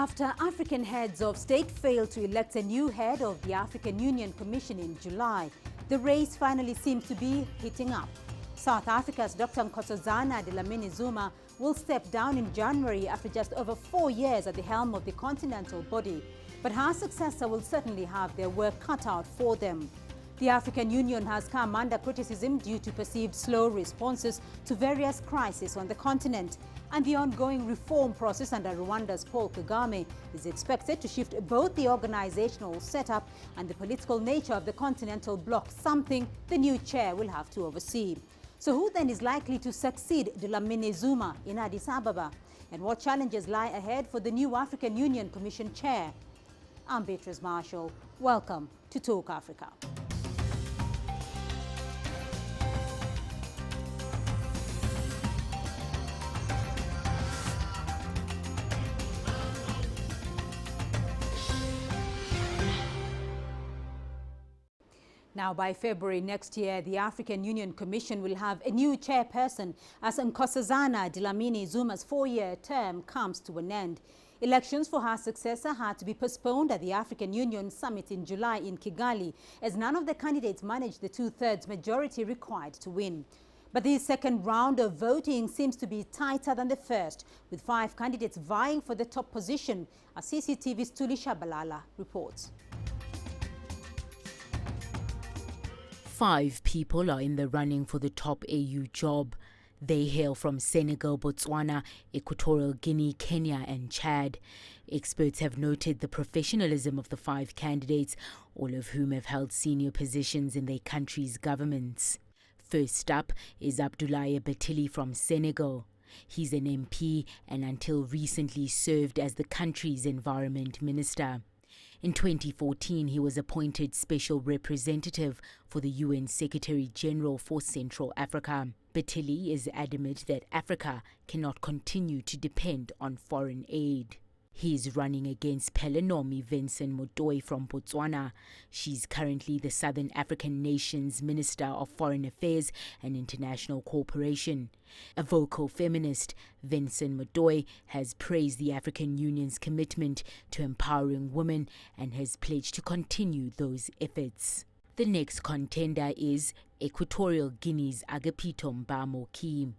After African heads of state failed to elect a new head of the African Union Commission in July, the race finally seems to be heating up. South Africa's Dr. Nkosazana Dlamini-Zuma will step down in January after just over 4 years at the helm of the continental body. But her successor will certainly have their work cut out for them. The African Union has come under criticism due to perceived slow responses to various crises on the continent. And the ongoing reform process under Rwanda's Paul Kagame is expected to shift both the organizational setup and the political nature of the continental bloc, something the new chair will have to oversee. So who then is likely to succeed Dlamini-Zuma in Addis Ababa? And what challenges lie ahead for the new African Union Commission chair? I'm Beatrice Marshall. Welcome to Talk Africa. Now, by February next year, the African Union Commission will have a new chairperson as Nkosazana Dlamini-Zuma's 4-year term comes to an end. Elections for her successor had to be postponed at the African Union Summit in July in Kigali, as none of the candidates managed the 2/3 majority required to win. But the second round of voting seems to be tighter than the first, with 5 candidates vying for the top position, as CCTV's Tuli Shabalala reports. 5 people are in the running for the top AU job. They hail from Senegal, Botswana, Equatorial Guinea, Kenya and Chad. Experts have noted the professionalism of the 5 candidates, all of whom have held senior positions in their country's governments. First up is Abdoulaye Betili from Senegal. He's an MP and until recently served as the country's environment minister. In 2014, he was appointed Special Representative for the UN Secretary-General for Central Africa. Betili is adamant that Africa cannot continue to depend on foreign aid. He is running against Pelenomi Vincent Motoy from Botswana. She's currently the Southern African nation's Minister of Foreign Affairs and International Cooperation. A vocal feminist, Vincent Motoy has praised the African Union's commitment to empowering women and has pledged to continue those efforts. The next contender is Equatorial Guinea's Agapito Moki.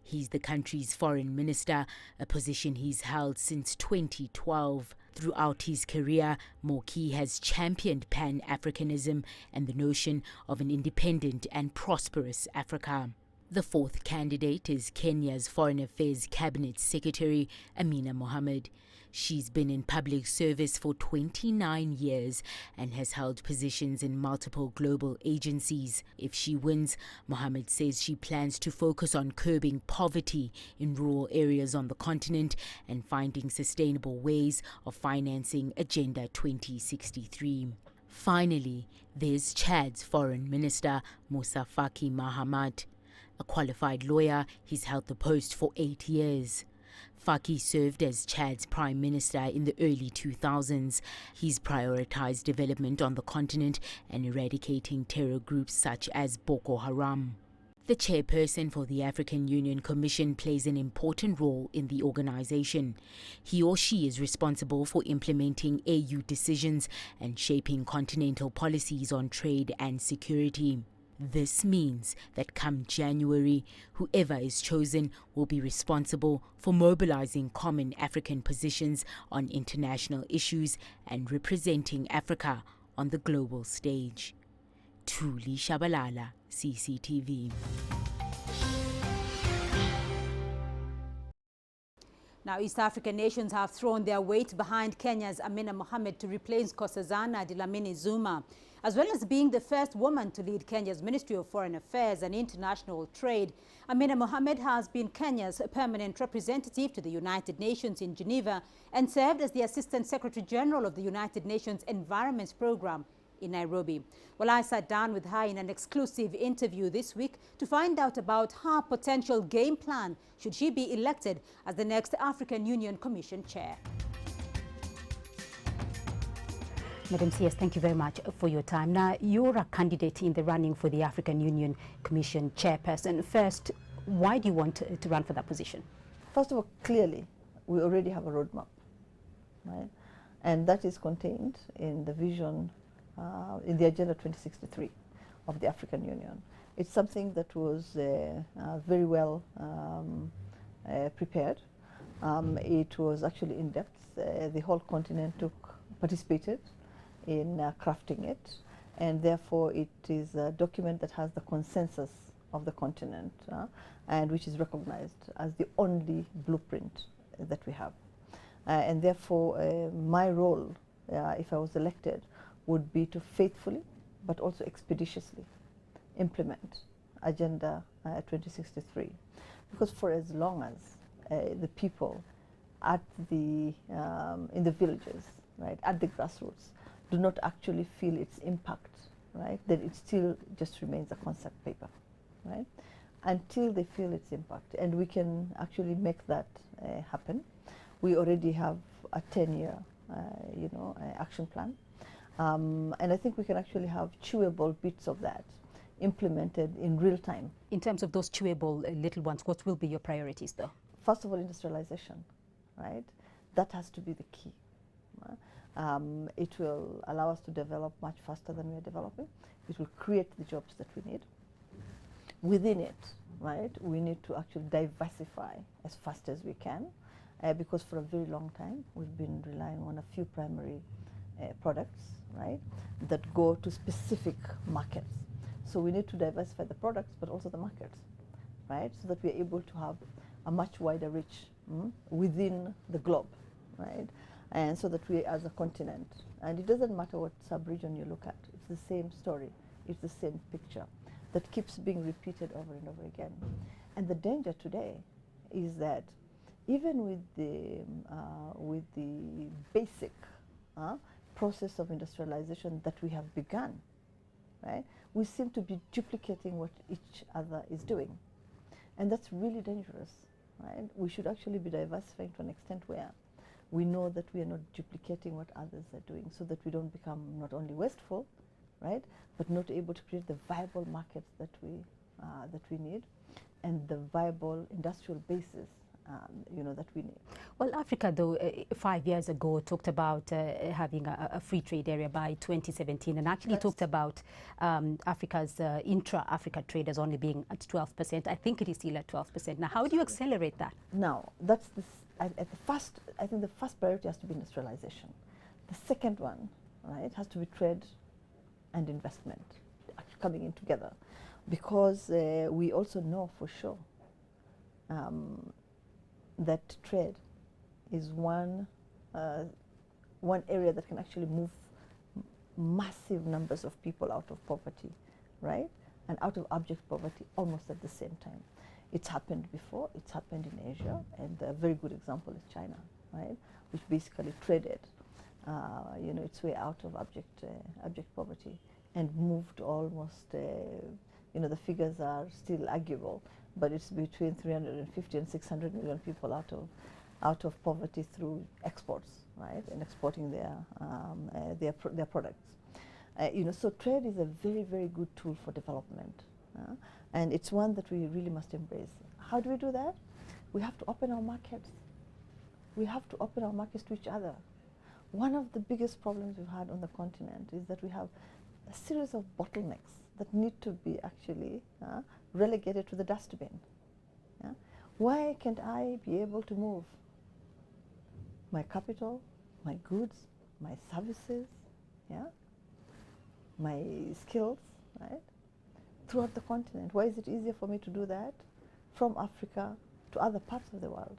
He's the country's foreign minister, a position he's held since 2012. Throughout his career, Moki has championed Pan-Africanism and the notion of an independent and prosperous Africa. The 4th candidate is Kenya's Foreign Affairs Cabinet Secretary, Amina Mohamed. She's been in public service for 29 years and has held positions in multiple global agencies. If she wins, Mohamed says she plans to focus on curbing poverty in rural areas on the continent and finding sustainable ways of financing Agenda 2063. Finally, there's Chad's Foreign Minister, Moussa Faki Mahamat. A qualified lawyer, he's held the post for 8 years. Faki served as Chad's Prime Minister in the early 2000s. He's prioritized development on the continent and eradicating terror groups such as Boko Haram. The chairperson for the African Union Commission plays an important role in the organization. He or she is responsible for implementing AU decisions and shaping continental policies on trade and security. This means that come January, whoever is chosen will be responsible for mobilizing common African positions on international issues and representing Africa on the global stage. Tuli Shabalala, CCTV. Now, East African nations have thrown their weight behind Kenya's Amina Mohamed to replace Nkosazana Dlamini-Zuma. As well as being the first woman to lead Kenya's Ministry of Foreign Affairs and International Trade, Amina Mohamed has been Kenya's permanent representative to the United Nations in Geneva and served as the Assistant Secretary General of the United Nations Environment Program in Nairobi. Well, I sat down with her in an exclusive interview this week to find out about her potential game plan should she be elected as the next African Union Commission chair. Madam CS, thank you very much for your time. Now, you're a candidate in the running for the African Union Commission chairperson. First, why do you want to run for that position? First of all, clearly, we already have a roadmap. right? And that is contained in the vision, in the Agenda 2063 of the African Union. It's something that was very well prepared. It was actually in depth. The whole continent participated in crafting it, and therefore it is a document that has the consensus of the continent, and which is recognized as the only blueprint that we have. And therefore my role, if I was elected, would be to faithfully but also expeditiously implement Agenda 2063, because for as long as the people at the in the villages, right, at the grassroots, do not actually feel its impact, right, then it still just remains a concept paper, right, until they feel its impact. And we can actually make that happen. We already have a 10-year action plan, and I think we can actually have chewable bits of that implemented in real time. In terms of those chewable little ones, what will be your priorities though? First of all, industrialization, right? That has to be the key. It will allow us to develop much faster than we are developing. It will create the jobs that we need. Within it, right, we need to actually diversify as fast as we can, because for a very long time we've been relying on a few primary products, right, that go to specific markets. So we need to diversify the products, but also the markets, right, so that we are able to have a much wider reach within the globe, right, and so that we as a continent, and it doesn't matter what sub-region you look at, it's the same story, it's the same picture that keeps being repeated over and over again. And the danger today is that even with the basic process of industrialization that we have begun, right, we seem to be duplicating what each other is doing. And that's really dangerous, right? We should actually be diversifying to an extent where we know that we are not duplicating what others are doing, so that we don't become not only wasteful, right, but not able to create the viable markets that we need, and the viable industrial basis that we need. Well, Africa, though, 5 years ago talked about having a free trade area by 2017, and actually talked about Africa's intra-Africa trade as only being at 12%. I think it is still at 12%. Now, how do you accelerate that? Now, that's I think the first priority has to be industrialization. The second one, right, has to be trade and investment coming in together, because we also know for sure that trade is one area that can actually move massive numbers of people out of poverty, right, and out of abject poverty almost at the same time. It's happened before. It's happened in Asia, and a very good example is China, right, which basically traded, its way out of abject poverty and moved almost, the figures are still arguable, but it's between 350 and 600 million people out of poverty through exports, right, and exporting their products. So trade is a very, very good tool for development, and it's one that we really must embrace. How do we do that? We have to open our markets. We have to open our markets to each other. One of the biggest problems we've had on the continent is that we have a series of bottlenecks that need to be actually relegated to the dustbin. Yeah? Why can't I be able to move my capital, my goods, my services, my skills, right, throughout the continent? Why is it easier for me to do that from Africa to other parts of the world,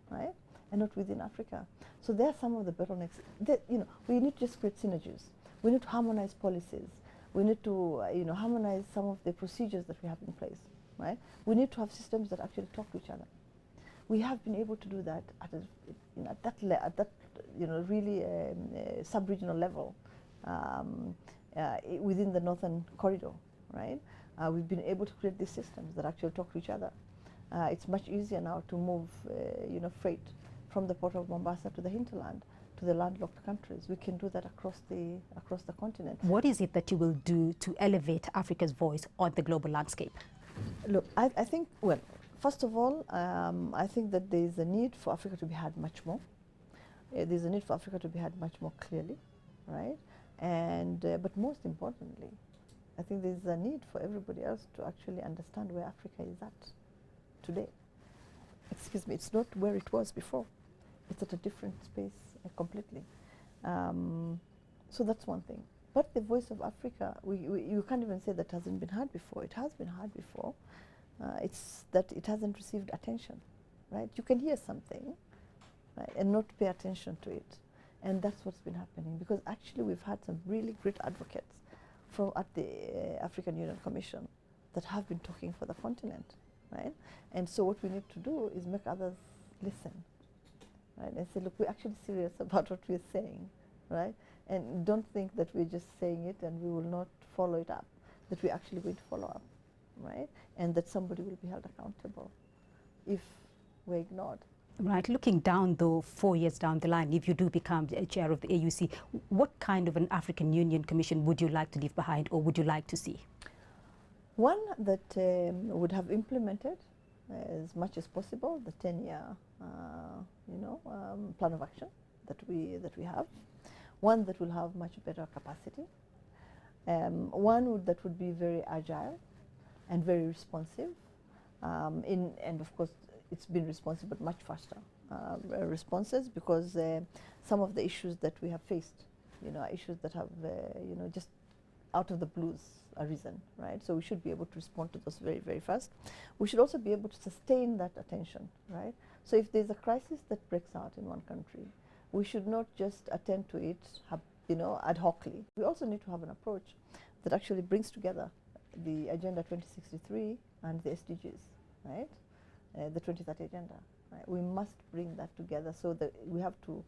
right, and not within Africa? So there are some of the bottlenecks that, we need to just create synergies. We need to harmonize policies. We need to, harmonize some of the procedures that we have in place, right? We need to have systems that actually talk to each other. We have been able to do that at that really sub-regional level within the Northern Corridor, right? We've been able to create these systems that actually talk to each other. It's much easier now to move, freight from the port of Mombasa to the hinterland, to the landlocked countries. We can do that across the continent. What is it that you will do to elevate Africa's voice on the global landscape? Look, I think, well, first of all, I think that there is a need for Africa to be heard much more. There's a need for Africa to be heard much more clearly, right? And but most importantly, I think there's a need for everybody else to actually understand where Africa is at today. Excuse me, it's not where it was before. It's at a different space completely. So that's one thing. But the voice of Africa, you can't even say that hasn't been heard before. It has been heard before. It's that it hasn't received attention, right? You can hear something, right, and not pay attention to it. And that's what's been happening, because actually we've had some really great advocates at the African Union Commission that have been talking for the continent, right? And so what we need to do is make others listen, right? And say, look, we're actually serious about what we're saying, right? And don't think that we're just saying it and we will not follow it up, that we're actually going to follow up, right? And that somebody will be held accountable if we're ignored. Right. Looking down, though, 4 years down the line, if you do become chair of the AUC, what kind of an African Union Commission would you like to leave behind, or would you like to see? One that would have implemented as much as possible the 10-year, plan of action that we have. One that will have much better capacity. One that would be very agile and very responsive. And of course, it's been responsive, but much faster responses, because some of the issues that we have faced, issues that have, just out of the blues arisen, right? So we should be able to respond to those very, very fast. We should also be able to sustain that attention, right? So if there's a crisis that breaks out in one country, we should not just attend to it, ad hocly. We also need to have an approach that actually brings together the Agenda 2063 and the SDGs, right? The 2030 Agenda. Right? We must bring that together, so that we have to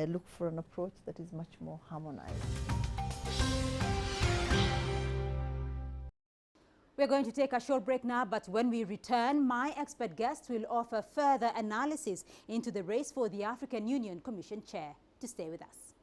look for an approach that is much more harmonized. We're going to take a short break now, but when we return, my expert guest will offer further analysis into the race for the African Union Commission chair. To stay with us.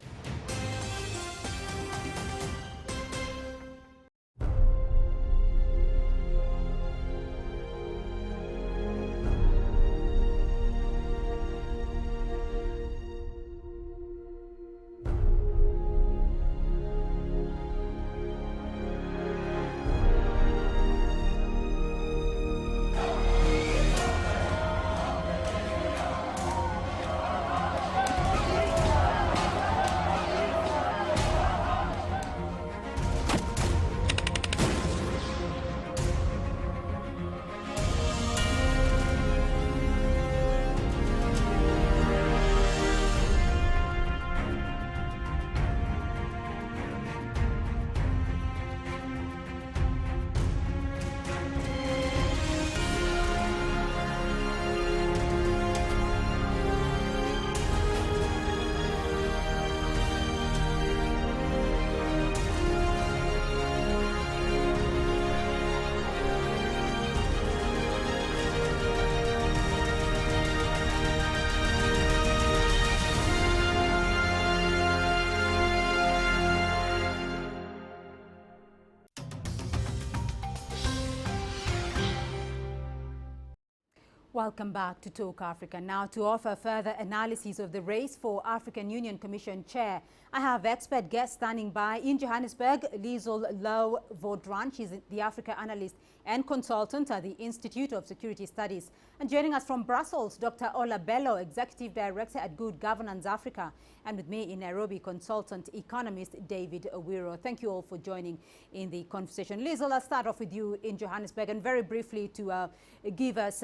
Welcome back to Talk Africa. Now, to offer further analysis of the race for African Union Commission chair, I have expert guest standing by in Johannesburg, Liesl Louw Vaudran. She's the Africa analyst and consultant at the Institute of Security Studies. And joining us from Brussels, Dr. Ola Bello, Executive Director at Good Governance Africa. And with me in Nairobi, consultant economist David Owiro. Thank you all for joining in the conversation. Liesl, I'll start off with you in Johannesburg, and very briefly to give us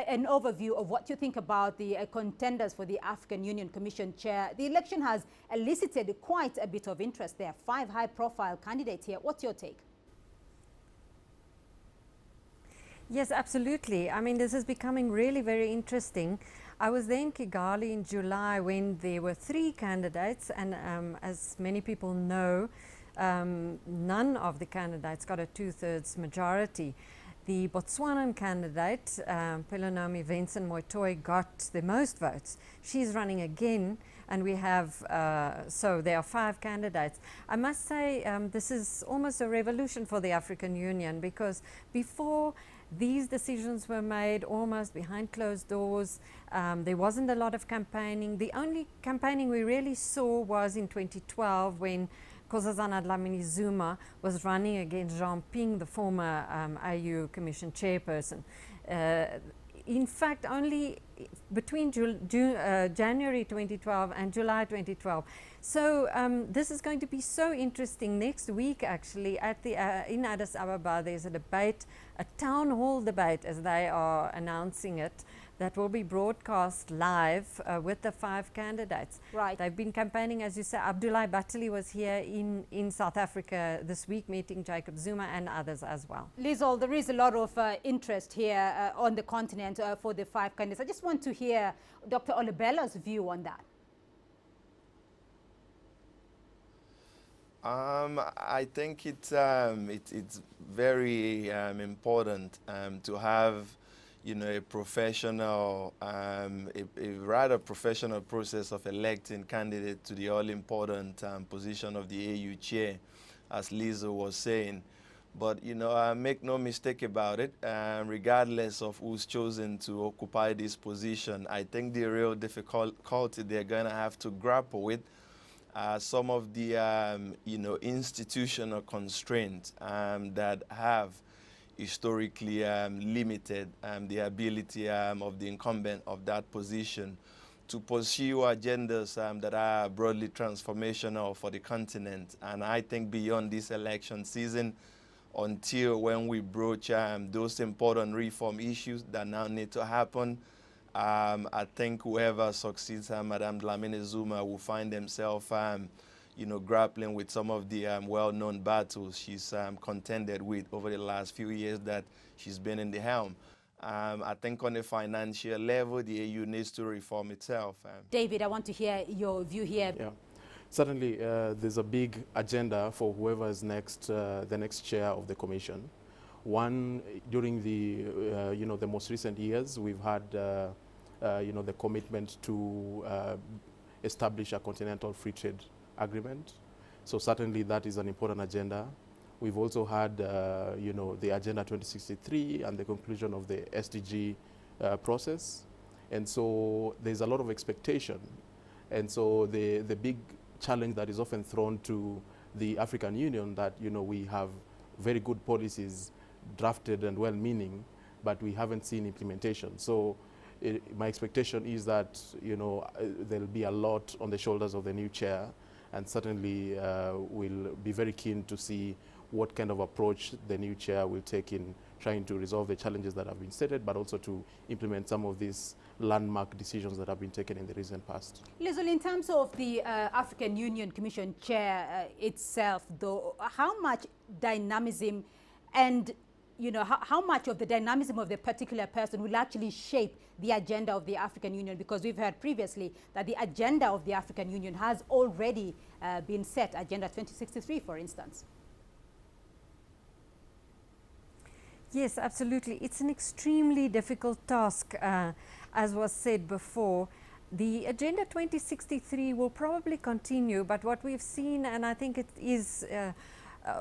an overview of what you think about the contenders for the African Union Commission chair. The election has elicited quite a bit of interest. There are 5 high-profile candidates here. What's your take? Yes, absolutely. I mean, this is becoming really very interesting. I was there in Kigali in July when there were 3 candidates, and as many people know, none of the candidates got a 2/3 majority. The Botswanan candidate, Pelonomi Vincent Moitoi, got the most votes. She's running again, and we have, so there are 5 candidates. I must say this is almost a revolution for the African Union, because before These decisions were made almost behind closed doors. There wasn't a lot of campaigning. The only campaigning we really saw was in 2012 when Nkosazana Dlamini-Zuma was running against Jean Ping, the former AU Commission chairperson. In fact, only between January 2012 and July 2012. So this is going to be so interesting. Next week, actually, at the in Addis Ababa, there's a debate, a town hall debate, as they are announcing it, that will be broadcast live with the 5 candidates. Right. They've been campaigning, as you say. Abdoulaye Bathily was here in South Africa this week, meeting Jacob Zuma and others as well. Liesl, there is a lot of interest here on the continent for the 5 candidates. I just want to hear Dr. Olubela's view on that. I think it's very important to have, you know, a professional, a rather professional process of electing candidate to the all-important position of the AU chair, as Liesl was saying. But, you know, make no mistake about it, regardless of who's chosen to occupy this position, I think the real difficulty they're going to have to grapple with some of the, you know, institutional constraints that have historically limited the ability of the incumbent of that position to pursue agendas that are broadly transformational for the continent. And I think beyond this election season, until when we broach those important reform issues that now need to happen, I think whoever succeeds Madame Dlamini-Zuma will find themselves, you know, grappling with some of the well-known battles she's contended with over the last few years that she's been in the helm. I think on a financial level, the AU needs to reform itself. David, I want to hear your view here. Yeah. Certainly, there's a big agenda for whoever is next, the next chair of the Commission. One, during the, you know, the most recent years, we've had, you know, the commitment to establish a continental free trade agreement. So certainly that is an important agenda. We've also had, you know, the Agenda 2063 and the conclusion of the SDG process. And so there's a lot of expectation. And so the big challenge that is often thrown to the African Union that, you know, we have very good policies drafted and well-meaning, but we haven't seen implementation. So my expectation is that, you know, there'll be a lot on the shoulders of the new chair, and certainly we'll be very keen to see what kind of approach the new chair will take in trying to resolve the challenges that have been stated, but also to implement some of these landmark decisions that have been taken in the recent past. Liesl, in terms of the African Union Commission chair itself, though, how much dynamism and, you know, how much of the dynamism of the particular person will actually shape the agenda of the African Union? Because we've heard previously that the agenda of the African Union has already been set, Agenda 2063, for instance. Yes, absolutely. It's an extremely difficult task, as was said before. The Agenda 2063 will probably continue, but what we've seen, and I think it is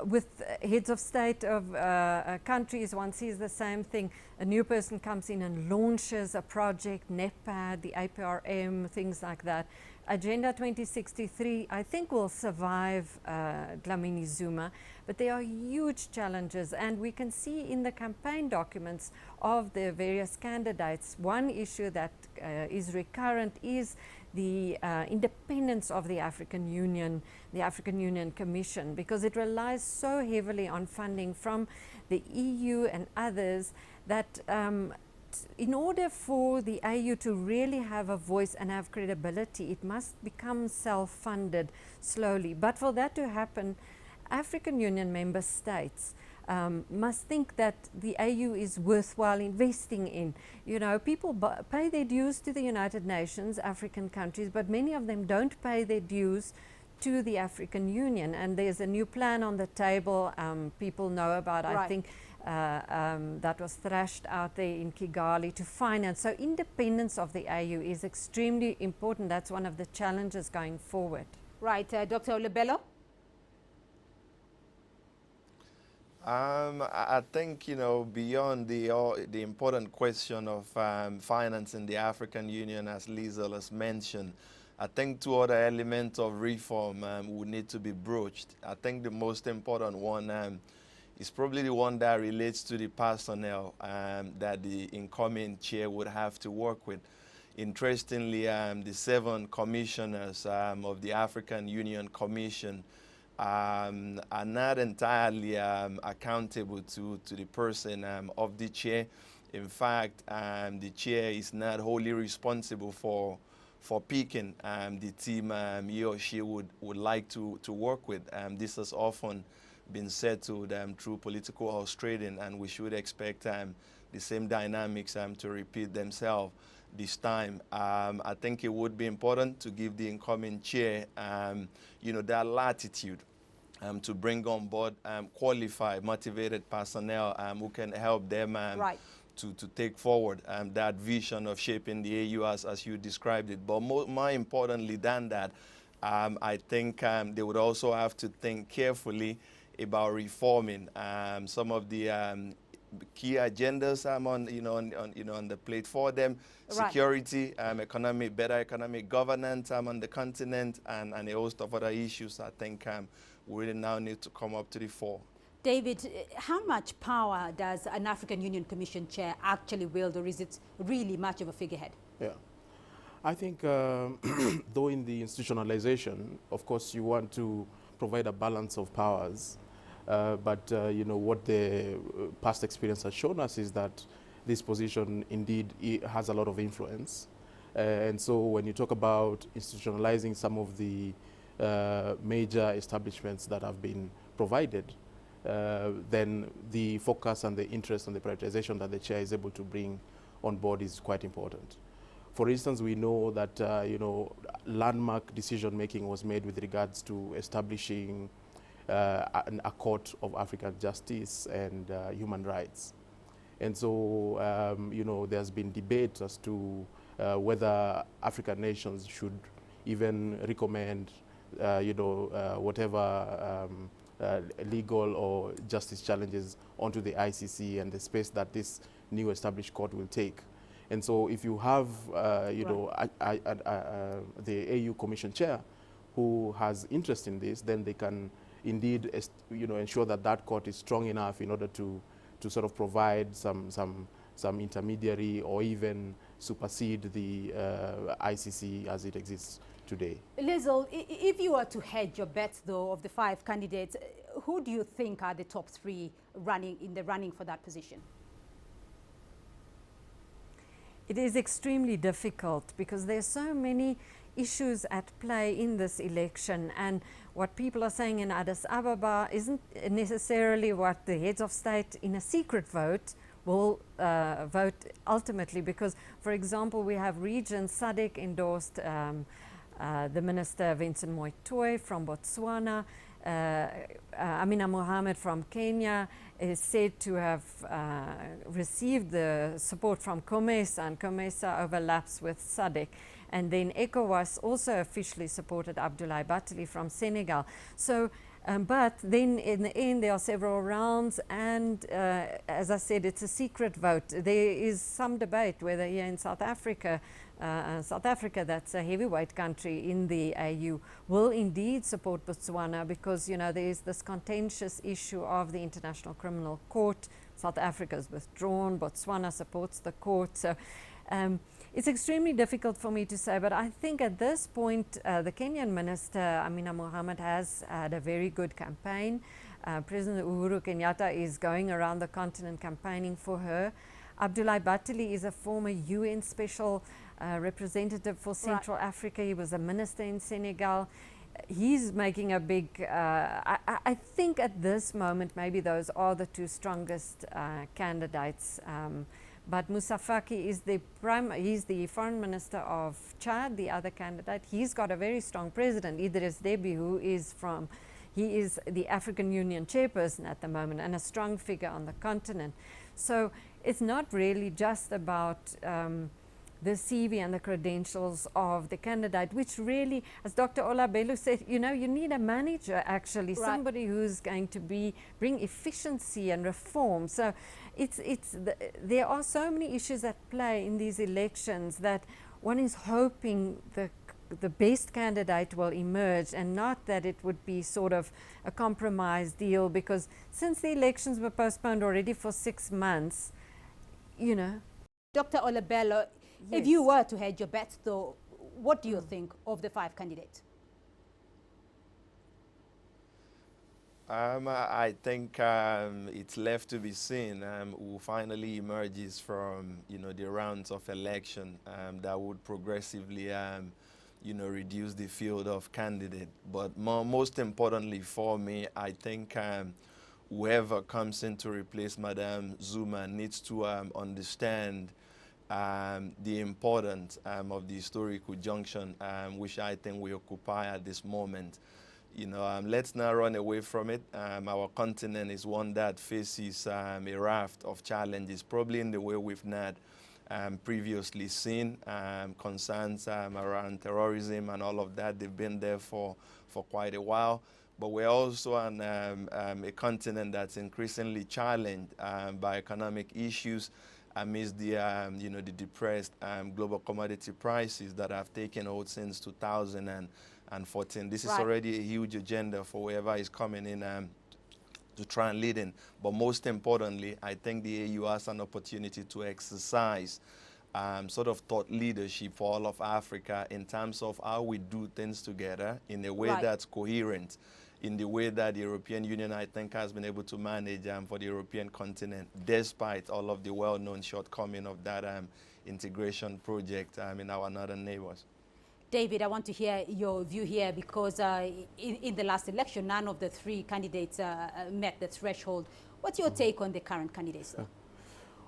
with heads of state of countries, one sees the same thing. A new person comes in and launches a project, NEPAD, the APRM, things like that. Agenda 2063, I think, will survive Dlamini-Zuma, but there are huge challenges, and we can see in the campaign documents of the various candidates, one issue that is recurrent is the independence of the African Union Commission, because it relies so heavily on funding from the EU and others that in order for the AU to really have a voice and have credibility, it must become self-funded slowly. But for that to happen, African Union member states must think that the AU is worthwhile investing in. You know, people pay their dues to the United Nations, African countries, but many of them don't pay their dues to the African Union. And there's a new plan on the table, people know about, right. I think, that was thrashed out there in Kigali to finance. So independence of the AU is extremely important. That's one of the challenges going forward. Right, Dr. Olubela? I think, you know, beyond the important question of financing the African Union, as Liesl has mentioned, I think two other elements of reform would need to be broached. I think the most important one is probably the one that relates to the personnel that the incoming chair would have to work with. Interestingly, the 7 commissioners of the African Union Commission are not entirely accountable to the person of the chair. In fact, the chair is not wholly responsible for picking the team he or she would like to work with. This has often been settled through political Australian, and we should expect the same dynamics to repeat themselves this time. I think it would be important to give the incoming chair, you know, that latitude to bring on board qualified, motivated personnel who can help them to take forward that vision of shaping the AU as you described it. But more importantly than that, I think they would also have to think carefully about reforming some of the key agendas on the plate for them. Security, better economic governance on the continent, and a host of other issues. I think we really now need to come up to the fore. David, how much power does an African Union Commission chair actually wield, or is it really much of a figurehead? Yeah, I think though in the institutionalization, of course, you want to provide a balance of powers. But you know, what the past experience has shown us is that this position indeed has a lot of influence. And so when you talk about institutionalizing some of the major establishments that have been provided, then the focus and the interest and the prioritization that the chair is able to bring on board is quite important. For instance, we know that you know, landmark decision making was made with regards to establishing a court of African justice and human rights. And so, you know, there's been debate as to whether African nations should even recommend, you know, whatever legal or justice challenges onto the ICC and the space that this new established court will take. And so if you have, you know, the AU Commission chair who has interest in this, then they can indeed, you know, ensure that that court is strong enough in order to sort of provide some intermediary or even supersede the ICC as it exists today. Liesl, if you were to hedge your bets, though, of the 5 candidates, who do you think are the top 3 running for that position? It is extremely difficult because there's so many issues at play in this election, and what people are saying in Addis Ababa isn't necessarily what the heads of state in a secret vote will vote ultimately, because, for example, we have regions. SADC endorsed the Minister Vincent Moitoi from Botswana. Amina Mohamed from Kenya is said to have received the support from COMESA, and COMESA overlaps with SADC. And then ECOWAS also officially supported Abdoulaye Bouteflika from Senegal. So, but then in the end there are several rounds, and as I said, it's a secret vote. There is some debate whether here in South Africa, that's a heavyweight country in the AU, will indeed support Botswana, because, you know, there is this contentious issue of the International Criminal Court. South Africa is withdrawn, Botswana supports the court. So it's extremely difficult for me to say, but I think at this point the Kenyan minister, Amina Mohamed, has had a very good campaign. President Uhuru Kenyatta is going around the continent campaigning for her. Abdoulaye Bouteflika is a former UN special representative for Central Africa. He was a minister in Senegal. He's making a big, I think at this moment, maybe those are the 2 strongest candidates. But Moussa Faki is he's the foreign minister of Chad, the other candidate. He's got a very strong president, Idriss Déby, he is the African Union chairperson at the moment and a strong figure on the continent. So it's not really just about the CV and the credentials of the candidate, which really, as Dr. Olabelu said, you know, you need a manager actually, Right. somebody who's going to bring efficiency and reform. So there are so many issues at play in these elections that one is hoping the best candidate will emerge, and not that it would be sort of a compromise deal, because since the elections were postponed already for 6 months, you know. Dr. Olabelu, if Yes. you were to hedge your bets, though, what do you think of the 5 candidates? I think it's left to be seen who finally emerges from, you know, the rounds of election that would progressively, you know, reduce the field of candidate. But most importantly for me, I think whoever comes in to replace Madame Zuma needs to understand the importance of the historical junction, which I think we occupy at this moment. You know, let's not run away from it. Our continent is one that faces a raft of challenges, probably in the way we've not previously seen. Concerns around terrorism and all of that, they've been there for quite a while. But we're also on a continent that's increasingly challenged by economic issues amidst the, you know, the depressed global commodity prices that have taken hold since 2014. This is Right. already a huge agenda for whoever is coming in to try and lead in. But most importantly, I think the AU has an opportunity to exercise sort of thought leadership for all of Africa in terms of how we do things together in a way Right. that's coherent, in the way that the European Union, I think, has been able to manage for the European continent, despite all of the well-known shortcomings of that integration project in our northern neighbors. David, I want to hear your view here, because in the last election, none of the 3 candidates met the threshold. What's your take on the current candidates, though?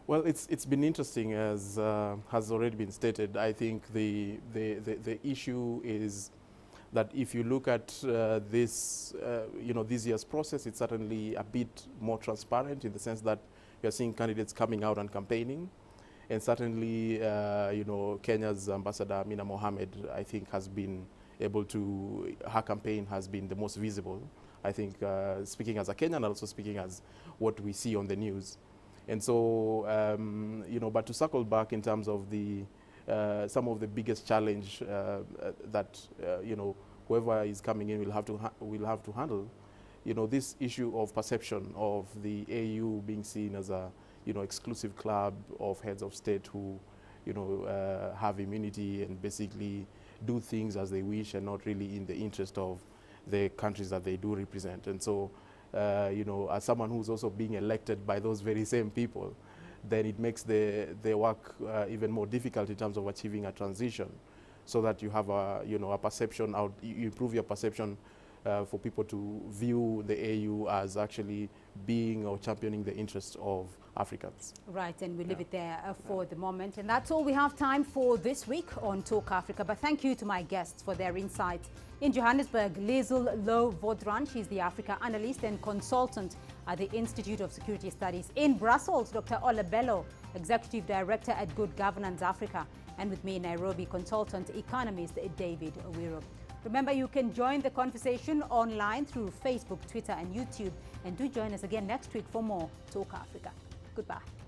Well, it's been interesting, as has already been stated. I think the issue is that if you look at this, you know, this year's process, it's certainly a bit more transparent in the sense that you're seeing candidates coming out and campaigning. And certainly, you know, Kenya's ambassador, Amina Mohamed, I think has been able to, her campaign has been the most visible. I think speaking as a Kenyan and also speaking as what we see on the news. And so, you know, but to circle back in terms of the, some of the biggest challenge that, you know, whoever is coming in will have to handle, you know, this issue of perception of the AU being seen as a, you know, exclusive club of heads of state who, you know, have immunity and basically do things as they wish and not really in the interest of the countries that they do represent. And so, you know, as someone who's also being elected by those very same people, then it makes the work even more difficult in terms of achieving a transition, so that you have a, you know, a perception out, you improve your perception for people to view the AU as actually being or championing the interests of Africans. Right, and we leave it there for the moment. And that's all we have time for this week on Talk Africa. But thank you to my guests for their insights. In Johannesburg, Liesl Low-Vodran, she's the Africa analyst and consultant at the Institute of Security Studies. In Brussels, Dr. Olabelu, executive director at Good Governance Africa. And with me in Nairobi, consultant economist David Owiro. Remember, you can join the conversation online through Facebook, Twitter, and YouTube. And do join us again next week for more Talk Africa. Goodbye.